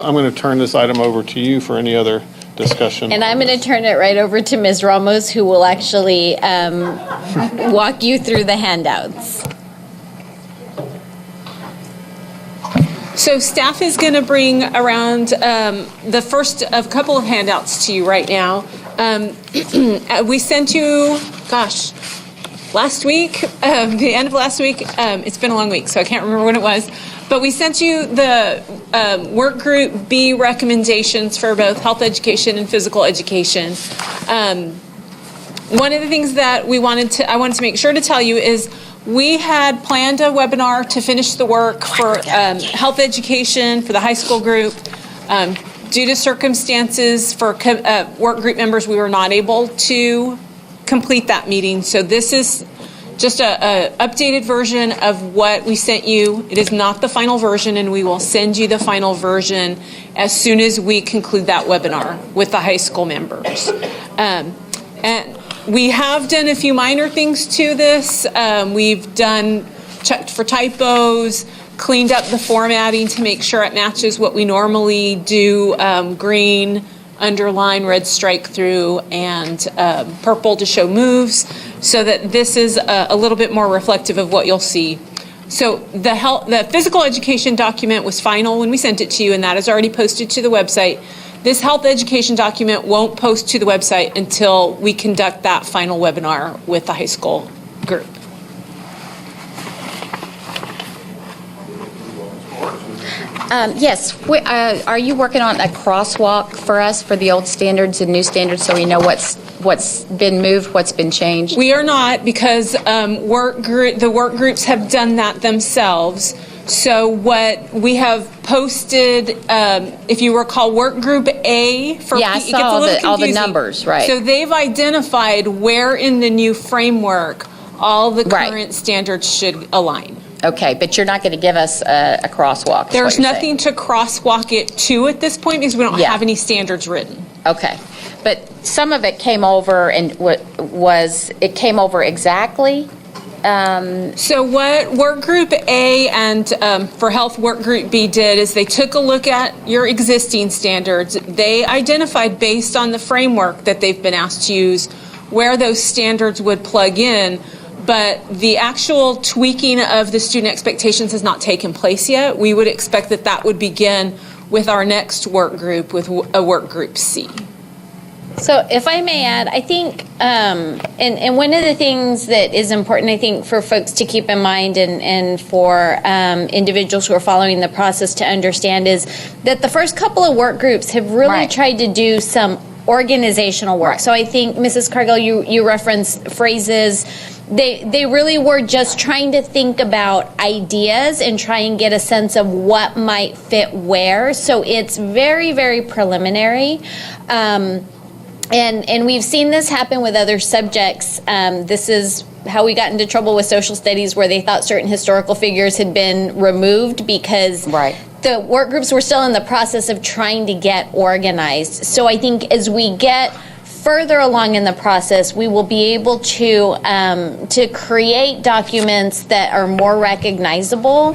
I'm going to turn this item over to you for any other discussion. And I'm going to turn it right over to Ms. Ramos, who will actually walk you through the handouts. So staff is going to bring around the first of a couple of handouts to you right now. We sent you, last week, the end of last week. It's been a long week, so I can't remember when it was. But we sent you the work group B recommendations for both health education and physical education. One of the things that I wanted to make sure to tell you is we had planned a webinar to finish the work for health education for the high school group. Due to circumstances for work group members, we were not able to complete that meeting. So this is just a updated version of what we sent you. It is not the final version, and we will send you the final version as soon as we conclude that webinar with the high school members. And we have done a few minor things to this. We've checked for typos, cleaned up the formatting to make sure it matches what we normally do, green, underline, red strike through, and purple to show moves, so that this is a little bit more reflective of what you'll see. So the physical education document was final when we sent it to you, and that is already posted to the website. This health education document won't post to the website until we conduct that final webinar with the high school group. Yes. Are you working on a crosswalk for us for the old standards and new standards, so we know what's been moved, what's been changed? We are not, because the work groups have done that themselves. So what we have posted, if you recall, work group A for I saw all the numbers, right? So they've identified where in the new framework all the current standards should align. Okay, but you're not going to give us a crosswalk. There's nothing to crosswalk it to at this point because we don't have any standards written. Okay, but some of it came over, and it came over exactly? So what work group A and for health work group B did is they took a look at your existing standards. They identified, based on the framework that they've been asked to use, where those standards would plug in. But the actual tweaking of the student expectations has not taken place yet. We would expect that would begin with our next work group, with a work group C. So if I may add, I think, and one of the things that is important, I think, for folks to keep in mind and for individuals who are following the process to understand is that the first couple of work groups have really tried to do some organizational work. So I think, Mrs. Cargill, you referenced phrases. They really were just trying to think about ideas and try and get a sense of what might fit where. So it's very, very preliminary. And we've seen this happen with other subjects. This is how we got into trouble with social studies, where they thought certain historical figures had been removed because the work groups were still in the process of trying to get organized. So I think as we get further along in the process, we will be able to create documents that are more recognizable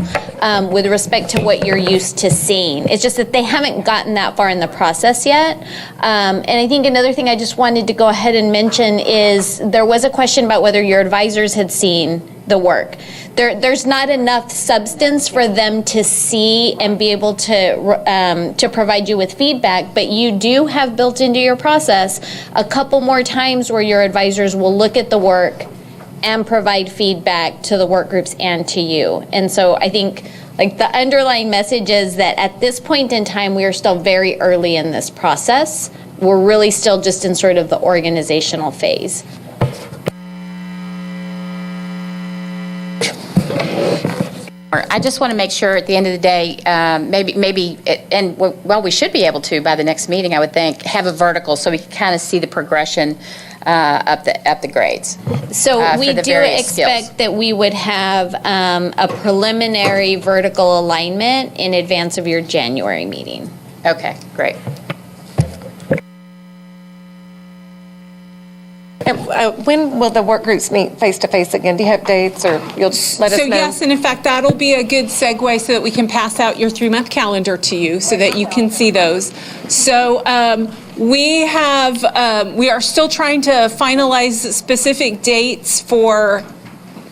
with respect to what you're used to seeing. It's just that they haven't gotten that far in the process yet. And I think another thing I just wanted to go ahead and mention is there was a question about whether your advisors had seen the work. There's not enough substance for them to see and be able to provide you with feedback, but you do have built into your process a couple more times where your advisors will look at the work and provide feedback to the work groups and to you. And so I think, like, the underlying message is that at this point in time, we are still very early in this process. We're really still just in sort of the organizational phase. I just want to make sure at the end of the day, we should be able to, by the next meeting, I would think, have a vertical so we can kind of see the progression up the grades. So we do expect that we would have a preliminary vertical alignment in advance of your January meeting. Okay, great. When will the work groups meet face-to-face again? Do you have dates, or you'll let us So know? yes, and in fact, that'll be a good segue so that we can pass out your 3-month calendar to you so that you can see those. So we are still trying to finalize specific dates for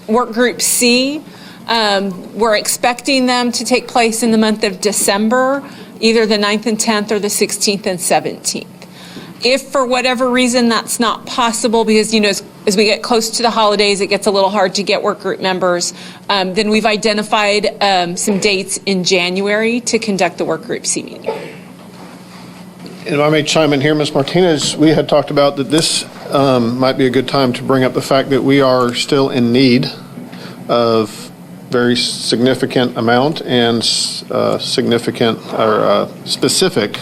Work Group C. We're expecting them to take place in the month of December, either the 9th and 10th or the 16th and 17th. If for whatever reason that's not possible, because as we get close to the holidays, it gets a little hard to get work group members, then we've identified some dates in January to conduct the Work Group C meeting. If I may chime in here, Ms. Martinez, we had talked about that this might be a good time to bring up the fact that we are still in need of very significant amount and significant or specific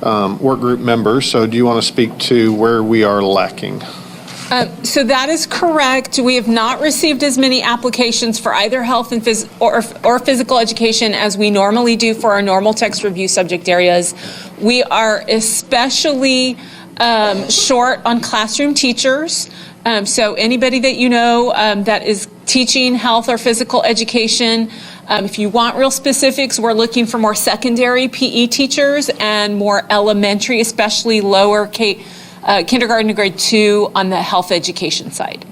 work group members. So do you want to speak to where we are lacking? So that is correct. We have not received as many applications for either health and or physical education as we normally do for our normal text review subject areas. We are especially short on classroom teachers. So anybody that you know that is teaching health or physical education, if you want real specifics, we're looking for more secondary PE teachers and more elementary, especially lower kindergarten to grade 2 on the health education side.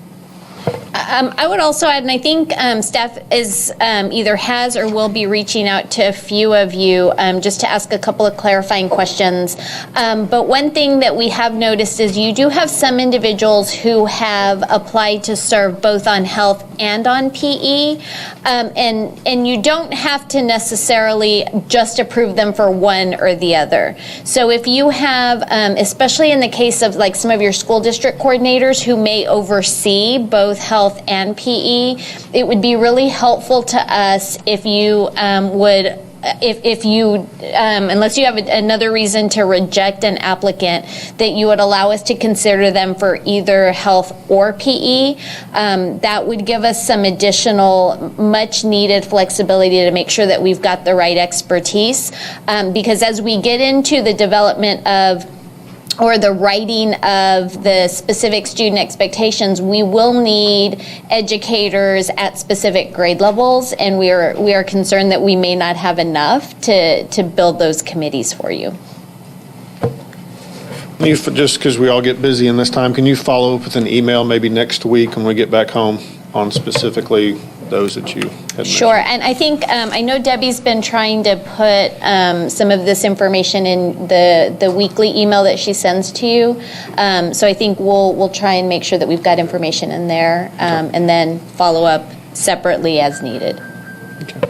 I would also add, and I think staff is either has or will be reaching out to a few of you just to ask a couple of clarifying questions. But one thing that we have noticed is you do have some individuals who have applied to serve both on health and on PE, and you don't have to necessarily just approve them for one or the other. So if you have, especially in the case of like some of your school district coordinators who may oversee both health and PE, it would be really helpful to us if you would, if you, unless you have another reason to reject an applicant, that you would allow us to consider them for either health or PE. That would give us some additional, much needed flexibility to make sure that we've got the right expertise. Because as we get into the development of or the writing of the specific student expectations, we will need educators at specific grade levels, and we are concerned that we may not have enough to build those committees for you. Just because we all get busy in this time, can you follow up with an email maybe next week when we get back home on specifically those that you had mentioned? Sure, and I think, I know Debbie's been trying to put some of this information in the weekly email that she sends to you. So I think we'll try and make sure that we've got information in there and then follow up separately as needed. Okay.